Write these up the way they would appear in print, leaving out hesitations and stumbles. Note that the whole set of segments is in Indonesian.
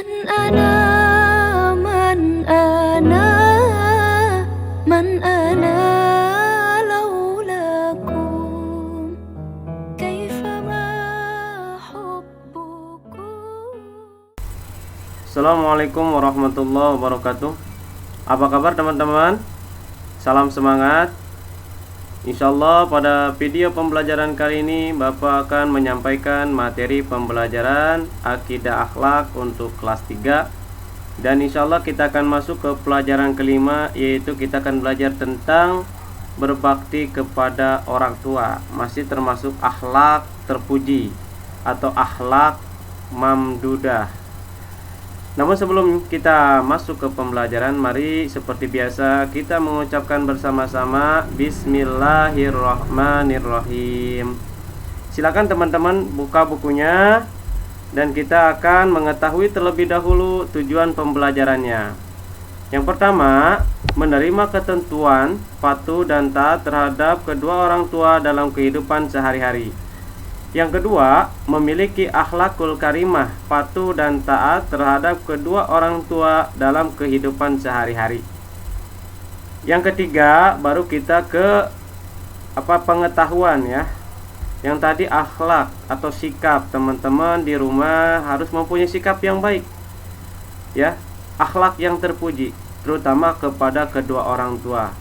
من أنا من أنا من أنا لولاكم كيفما حبكم. Assalamualaikum warahmatullahi wabarakatuh. Apa kabar teman-teman? Salam semangat. Insyaallah pada video pembelajaran kali ini Bapak akan menyampaikan materi pembelajaran Akidah Akhlak untuk kelas 3. Dan insyaallah kita akan masuk ke pelajaran kelima, yaitu kita akan belajar tentang berbakti kepada orang tua. Masih termasuk akhlak terpuji atau akhlak mamdudah. Namun sebelum kita masuk ke pembelajaran, mari seperti biasa kita mengucapkan bersama-sama Bismillahirrahmanirrahim. Silakan teman-teman buka bukunya dan kita akan mengetahui terlebih dahulu tujuan pembelajarannya. Yang pertama, menerima ketentuan patuh dan taat terhadap kedua orang tua dalam kehidupan sehari-hari. Yang kedua, memiliki akhlakul karimah, patuh dan taat terhadap kedua orang tua dalam kehidupan sehari-hari. Yang ketiga, baru kita ke pengetahuan ya. Yang tadi akhlak atau sikap, teman-teman di rumah harus mempunyai sikap yang baik. Ya, akhlak yang terpuji, terutama kepada kedua orang tua.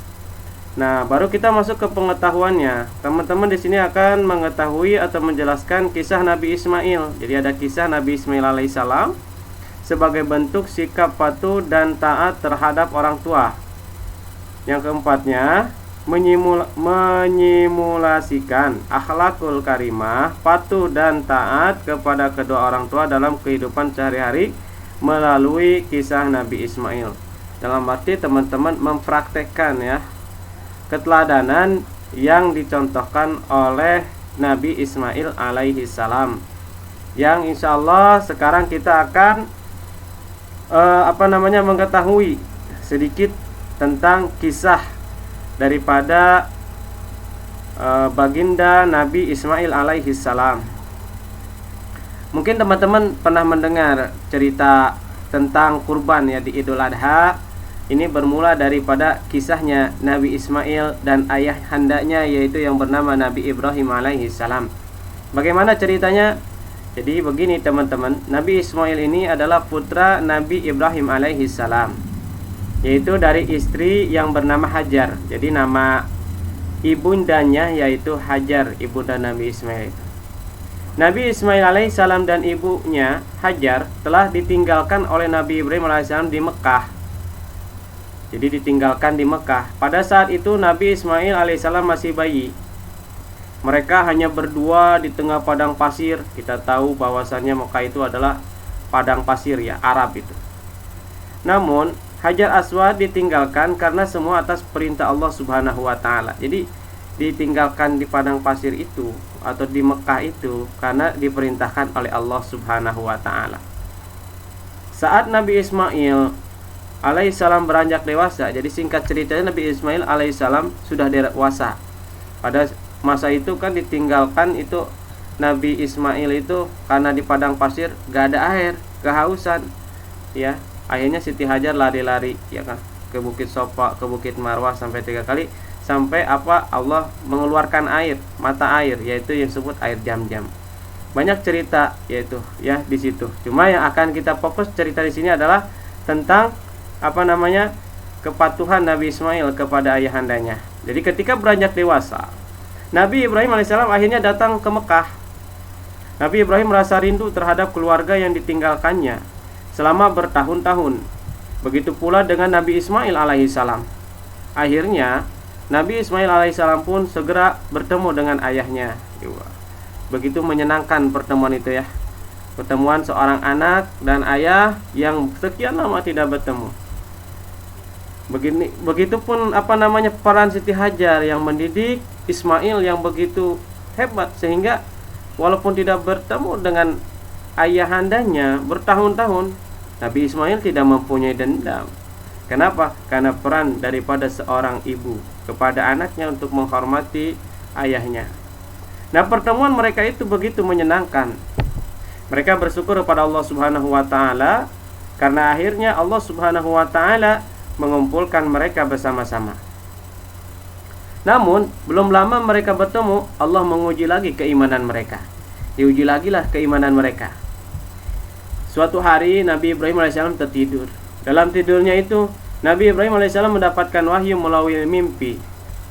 Nah, baru kita masuk ke pengetahuannya. Teman-teman di sini akan mengetahui atau menjelaskan kisah Nabi Ismail. Jadi ada kisah Nabi Ismail alaihissalam sebagai bentuk sikap patuh dan taat terhadap orang tua. Yang keempatnya, menyimulasikan akhlakul karimah, patuh dan taat kepada kedua orang tua dalam kehidupan sehari-hari melalui kisah Nabi Ismail. Dalam arti teman-teman mempraktekkan ya keteladanan yang dicontohkan oleh Nabi Ismail alaihi salam, yang insya Allah sekarang kita akan mengetahui sedikit tentang kisah daripada baginda Nabi Ismail alaihi salam. Mungkin teman-teman pernah mendengar cerita tentang kurban ya di Idul Adha. Ini bermula daripada kisahnya Nabi Ismail dan ayah handanya, yaitu yang bernama Nabi Ibrahim alaihi salam. Bagaimana ceritanya? Jadi begini teman-teman, Nabi Ismail ini adalah putra Nabi Ibrahim alaihi salam, yaitu dari istri yang bernama Hajar. Jadi nama ibundanya yaitu Hajar, ibunda Nabi Ismail. Nabi Ismail alaihi salam dan ibunya Hajar telah ditinggalkan oleh Nabi Ibrahim alaihi salam di Mekah. Jadi ditinggalkan di Mekah. Pada saat itu Nabi Ismail alaihissalam masih bayi. Mereka hanya berdua di tengah padang pasir. Kita tahu bahwasannya Mekah itu adalah padang pasir ya, Arab itu. Namun Hajar Aswad ditinggalkan karena semua atas perintah Allah Subhanahu wa taala. Jadi ditinggalkan di padang pasir itu atau di Mekah itu karena diperintahkan oleh Allah Subhanahu wa taala. Saat Nabi Ismail alaihissalam beranjak dewasa, jadi singkat ceritanya Nabi Ismail alaihissalam sudah dewasa. Pada masa itu kan ditinggalkan itu Nabi Ismail itu karena di padang pasir gak ada air, kehausan ya. Akhirnya Siti Hajar lari-lari ya kan ke Bukit Sofa, ke Bukit Marwah sampai 3 kali, sampai Allah mengeluarkan air, mata air, yaitu yang disebut air Jam-Jam. Banyak cerita yaitu ya di situ. Cuma yang akan kita fokus cerita di sini adalah tentang kepatuhan Nabi Ismail kepada ayahandanya. Jadi ketika beranjak dewasa, Nabi Ibrahim alaihissalam akhirnya datang ke Mekah. Nabi Ibrahim merasa rindu terhadap keluarga yang ditinggalkannya selama bertahun-tahun. Begitu pula dengan Nabi Ismail alaihissalam. Akhirnya Nabi Ismail alaihissalam pun segera bertemu dengan ayahnya. Begitu menyenangkan pertemuan itu ya. Pertemuan seorang anak dan ayah yang sekian lama tidak bertemu. Begitupun peran Siti Hajar yang mendidik Ismail yang begitu hebat, sehingga walaupun tidak bertemu dengan ayahandanya bertahun-tahun, Nabi Ismail tidak mempunyai dendam. Kenapa? Karena peran daripada seorang ibu kepada anaknya untuk menghormati ayahnya. Nah, pertemuan mereka itu begitu menyenangkan. Mereka bersyukur kepada Allah Subhanahu wa taala Karena akhirnya Allah Subhanahu wa taala mengumpulkan mereka bersama-sama. Namun, belum lama mereka bertemu, Allah menguji lagi keimanan mereka. Diuji lagi lah keimanan mereka. Suatu hari Nabi Ibrahim alaihissalam tertidur. Dalam tidurnya itu, Nabi Ibrahim alaihissalam mendapatkan wahyu melalui mimpi.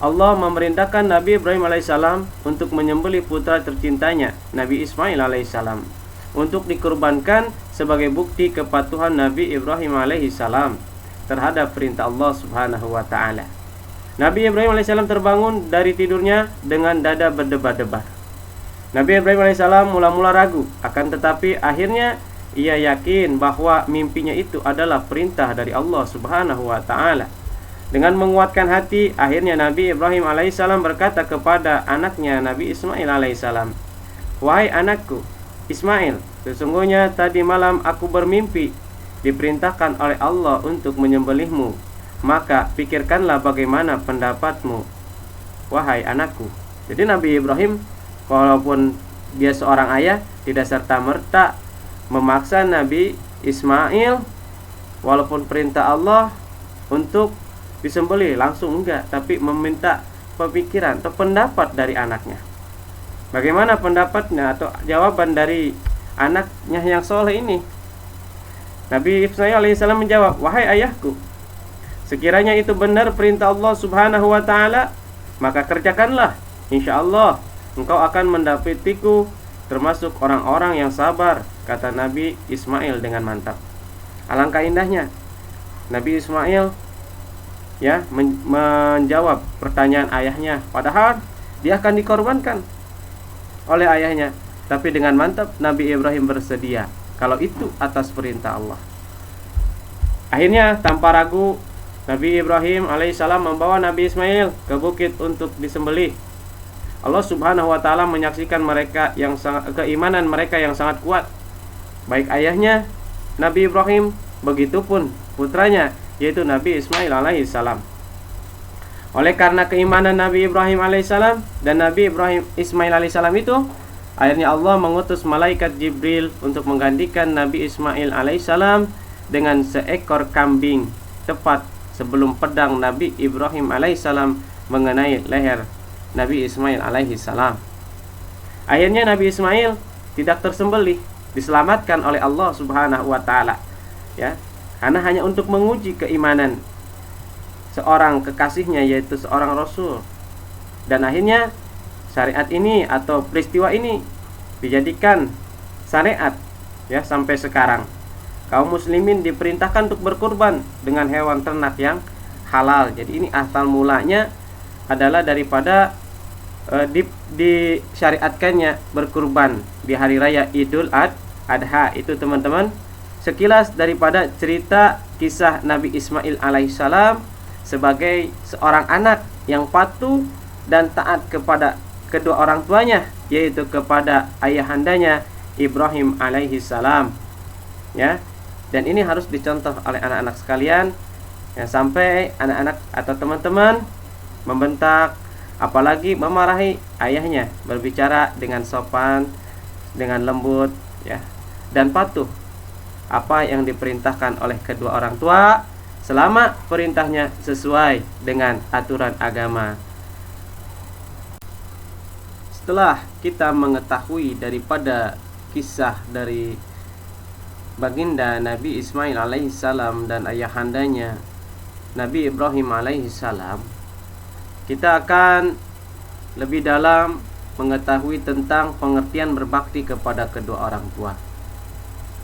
Allah memerintahkan Nabi Ibrahim alaihissalam untuk menyembelih putra tercintanya, Nabi Ismail alaihissalam, untuk dikurbankan sebagai bukti kepatuhan Nabi Ibrahim alaihissalam terhadap perintah Allah Subhanahu wa taala. Nabi Ibrahim alaihissalam terbangun dari tidurnya dengan dada berdebar-debar. Nabi Ibrahim alaihissalam mula-mula ragu, akan tetapi akhirnya ia yakin bahwa mimpinya itu adalah perintah dari Allah Subhanahu wa taala. Dengan menguatkan hati, akhirnya Nabi Ibrahim alaihissalam berkata kepada anaknya Nabi Ismail alaihissalam, "Wahai anakku Ismail, sesungguhnya tadi malam aku bermimpi diperintahkan oleh Allah untuk menyembelihmu. Maka pikirkanlah bagaimana pendapatmu, wahai anakku." Jadi Nabi Ibrahim, walaupun dia seorang ayah, tidak serta-merta memaksa Nabi Ismail, walaupun perintah Allah untuk disembelih langsung enggak, tapi meminta pemikiran atau pendapat dari anaknya. Bagaimana pendapatnya atau jawaban dari anaknya yang soleh ini? Nabi Ismail alaihissalam menjawab, "Wahai ayahku, sekiranya itu benar perintah Allah Subhanahu wa taala, maka kerjakanlah. Insyaallah engkau akan mendapatiku termasuk orang-orang yang sabar," kata Nabi Ismail dengan mantap. Alangkah indahnya Nabi Ismail menjawab pertanyaan ayahnya, padahal dia akan dikorbankan oleh ayahnya, tapi dengan mantap Nabi Ibrahim bersedia kalau itu atas perintah Allah. Akhirnya tanpa ragu Nabi Ibrahim alaihissalam membawa Nabi Ismail ke bukit untuk disembelih. Allah Subhanahu wa taala menyaksikan keimanan mereka yang sangat kuat. Baik ayahnya Nabi Ibrahim, begitupun putranya yaitu Nabi Ismail alaihissalam. Oleh karena keimanan Nabi Ibrahim alaihissalam dan Nabi Ibrahim Ismail alaihissalam itu, akhirnya Allah mengutus malaikat Jibril untuk menggantikan Nabi Ismail alaihissalam dengan seekor kambing tepat sebelum pedang Nabi Ibrahim alaihissalam mengenai leher Nabi Ismail alaihissalam. Akhirnya Nabi Ismail tidak tersembelih, diselamatkan oleh Allah Subhanahu wa taala, karena hanya untuk menguji keimanan seorang kekasihnya, yaitu seorang rasul. Dan akhirnya syariat ini atau peristiwa ini dijadikan syariat sampai sekarang. Kaum muslimin diperintahkan untuk berkurban dengan hewan ternak yang halal. Jadi ini asal mulanya adalah daripada disyariatkannya berkurban di hari raya Idul Adha. Itu teman-teman sekilas daripada cerita kisah Nabi Ismail alaihissalam sebagai seorang anak yang patuh dan taat kepada kedua orang tuanya, yaitu kepada ayahandanya Ibrahim alaihissalam. Dan ini harus dicontoh oleh anak-anak sekalian, sampai anak-anak atau teman-teman membentak, apalagi memarahi ayahnya, berbicara dengan sopan, dengan lembut, dan patuh apa yang diperintahkan oleh kedua orang tua selama perintahnya sesuai dengan aturan agama. Setelah kita mengetahui daripada kisah dari baginda Nabi Ismail alaihissalam dan ayahandanya Nabi Ibrahim alaihissalam, kita akan lebih dalam mengetahui tentang pengertian berbakti kepada kedua orang tua.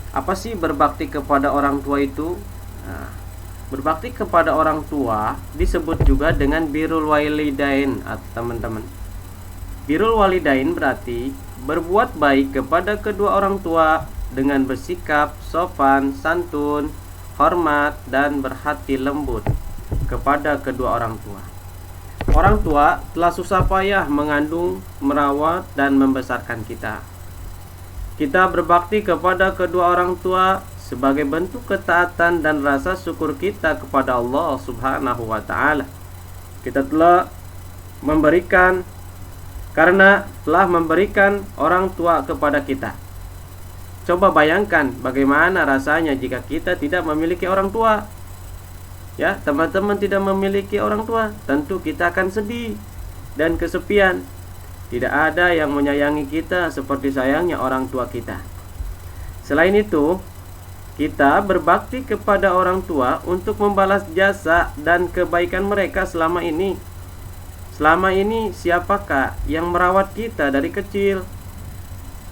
Apa sih berbakti kepada orang tua itu? Berbakti kepada orang tua disebut juga dengan birrul walidain, teman-teman. Birrul walidain berarti berbuat baik kepada kedua orang tua dengan bersikap sopan, santun, hormat, dan berhati lembut kepada kedua orang tua. Orang tua telah susah payah mengandung, merawat, dan membesarkan kita. Kita berbakti kepada kedua orang tua sebagai bentuk ketaatan dan rasa syukur kita kepada Allah Subhanahu wa taala. Kita telah memberikan karena telah memberikan orang tua kepada kita. Coba bayangkan bagaimana rasanya jika kita tidak memiliki orang tua. Ya, teman-teman tidak memiliki orang tua, tentu kita akan sedih dan kesepian. Tidak ada yang menyayangi kita seperti sayangnya orang tua kita. Selain itu, kita berbakti kepada orang tua untuk membalas jasa dan kebaikan mereka selama ini. Selama ini siapakah yang merawat kita dari kecil?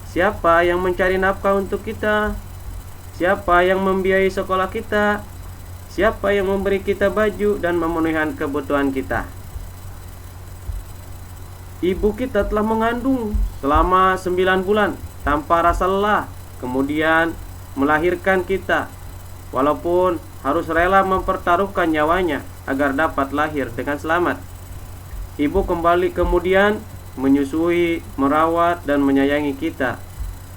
Siapa yang mencari nafkah untuk kita? Siapa yang membiayai sekolah kita? Siapa yang memberi kita baju dan memenuhi kebutuhan kita? Ibu kita telah mengandung selama 9 bulan tanpa rasa lelah, kemudian melahirkan kita, walaupun harus rela mempertaruhkan nyawanya agar dapat lahir dengan selamat. Ibu kembali kemudian menyusui, merawat, dan menyayangi kita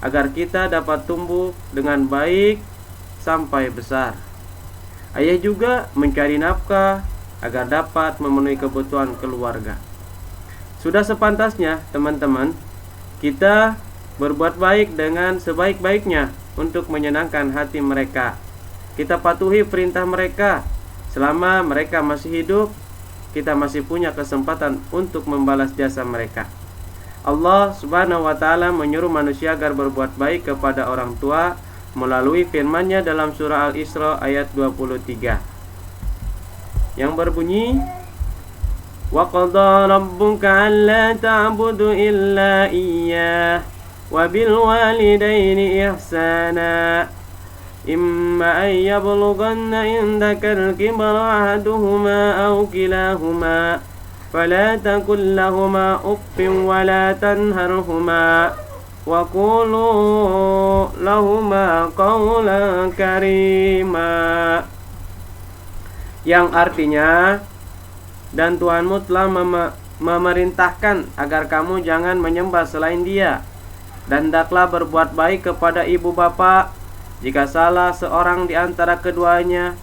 agar kita dapat tumbuh dengan baik sampai besar. Ayah juga mencari nafkah agar dapat memenuhi kebutuhan keluarga. Sudah sepantasnya teman-teman, kita berbuat baik dengan sebaik-baiknya untuk menyenangkan hati mereka. Kita patuhi perintah mereka. Selama mereka masih hidup, kita masih punya kesempatan untuk membalas jasa mereka. Allah Subhanahu wa ta'ala menyuruh manusia agar berbuat baik kepada orang tua melalui firman-Nya dalam surah Al-Isra ayat 23 yang berbunyi, wa qadha rabbuka alla ta'budu illa iyyah wa bil walidayni ihsana imma an yablughanna indaka al-kibara ahaduhuma aw kilahuma fala takul lahuma uffin wa la tanharhuma wa qulu lahuma qawlan karima, yang artinya, dan Tuhanmu telah memerintahkan agar kamu jangan menyembah selain Dia, dan hendaklah berbuat baik kepada ibu bapa. Jika salah seorang di antara keduanya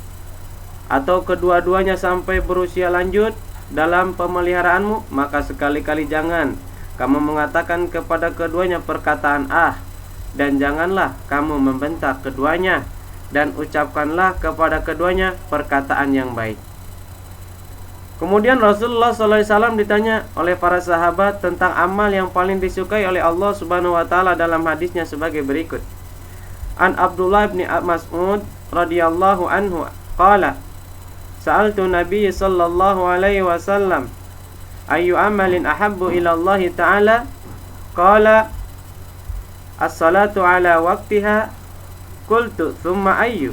atau kedua-duanya sampai berusia lanjut dalam pemeliharaanmu, maka sekali-kali jangan kamu mengatakan kepada keduanya perkataan ah, dan janganlah kamu membentak keduanya, dan ucapkanlah kepada keduanya perkataan yang baik. Kemudian Rasulullah SAW ditanya oleh para sahabat tentang amal yang paling disukai oleh Allah Subhanahu wa ta'ala dalam hadisnya sebagai berikut. An Abdullah bin Mas'ud radhiyallahu anhu qala, sa'altu Nabi sallallahu alaihi wasallam ayu amalin ahabbu ila Allah ta'ala, qala as-salatu ala waqtiha, qultu thumma ayyu,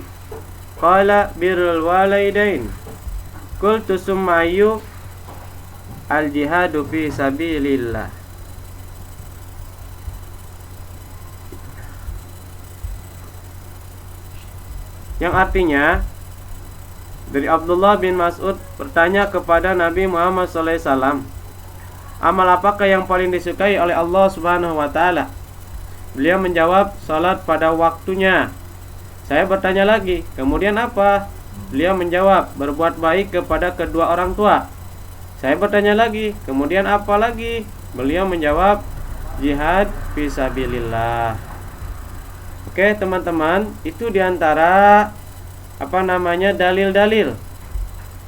qala birrul walidain, qultu thumma ayyu, al-jihadu fi sabilillah. Yang artinya, dari Abdullah bin Mas'ud bertanya kepada Nabi Muhammad SAW, amal apakah yang paling disukai oleh Allah Subhanahu wa ta'ala? Beliau menjawab, salat pada waktunya. Saya bertanya lagi, kemudian apa? Beliau menjawab, berbuat baik kepada kedua orang tua. Saya bertanya lagi, kemudian apa lagi? Beliau menjawab, jihad fisabilillah. Oke teman-teman, itu diantara dalil-dalil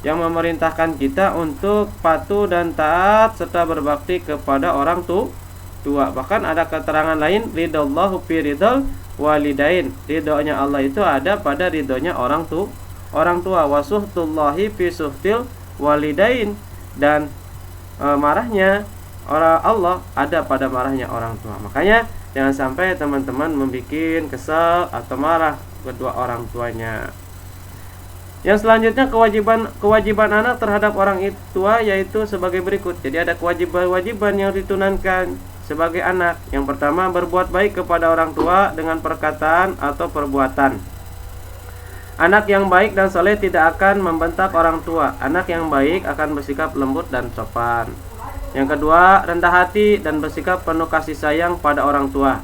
yang memerintahkan kita untuk patuh dan taat serta berbakti kepada orang tua. Bahkan ada keterangan lain, ridallahu fi ridal walidain. Ridhonya Allah itu ada pada ridhonya orang tua. Wasuhtullahi fi suhtil walidain, dan marahnya Allah ada pada marahnya orang tua. Makanya jangan sampai teman-teman membuat kesal atau marah kedua orang tuanya. Yang selanjutnya kewajiban anak terhadap orang tua yaitu sebagai berikut. Jadi ada kewajiban yang ditunaikan sebagai anak. Yang pertama, berbuat baik kepada orang tua dengan perkataan atau perbuatan. Anak yang baik dan saleh tidak akan membentak orang tua. Anak yang baik akan bersikap lembut dan sopan. Yang kedua, rendah hati dan bersikap penuh kasih sayang pada orang tua.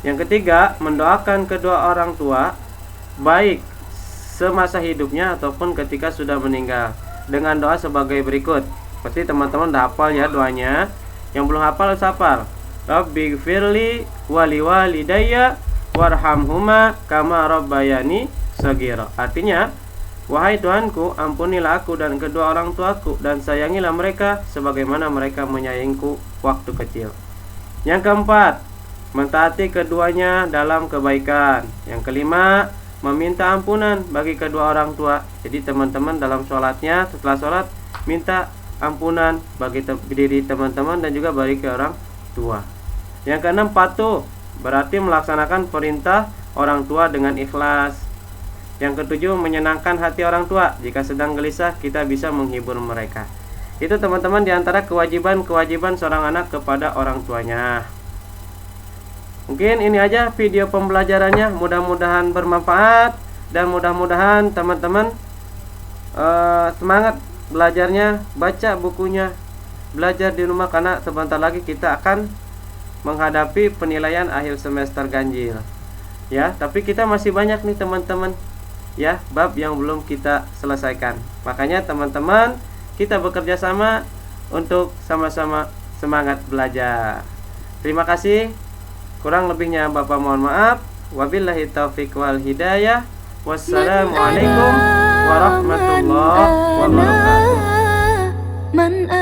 Yang ketiga, mendoakan kedua orang tua baik semasa hidupnya ataupun ketika sudah meninggal dengan doa sebagai berikut. Pasti teman-teman udah hafal ya doanya. Yang belum hafal harus hafal. Rabbighfirli wali walidayya warhamhuma kama rabbayani shaghira. Artinya, wahai Tuhanku, ampunilah aku dan kedua orang tuaku dan sayangilah mereka sebagaimana mereka menyayangiku waktu kecil. Yang keempat, mentaati keduanya dalam kebaikan. Yang kelima, meminta ampunan bagi kedua orang tua. Jadi teman-teman dalam sholatnya, setelah sholat, minta ampunan bagi diri teman-teman dan juga bagi orang tua. Yang keenam, patuh, berarti melaksanakan perintah orang tua dengan ikhlas. Yang ketujuh, menyenangkan hati orang tua. Jika sedang gelisah, kita bisa menghibur mereka. Itu teman-teman diantara kewajiban-kewajiban seorang anak kepada orang tuanya. Mungkin ini aja video pembelajarannya, mudah-mudahan bermanfaat dan mudah-mudahan teman-teman semangat belajarnya, baca bukunya, belajar di rumah karena sebentar lagi kita akan menghadapi penilaian akhir semester ganjil. Ya, tapi kita masih banyak nih teman-teman, ya, bab yang belum kita selesaikan. Makanya teman-teman, kita bekerja sama untuk sama-sama semangat belajar. Terima kasih. Kurang lebihnya Bapak mohon maaf. Wabillahi taufiq wal hidayah. Wassalamualaikum warahmatullahi wabarakatuh.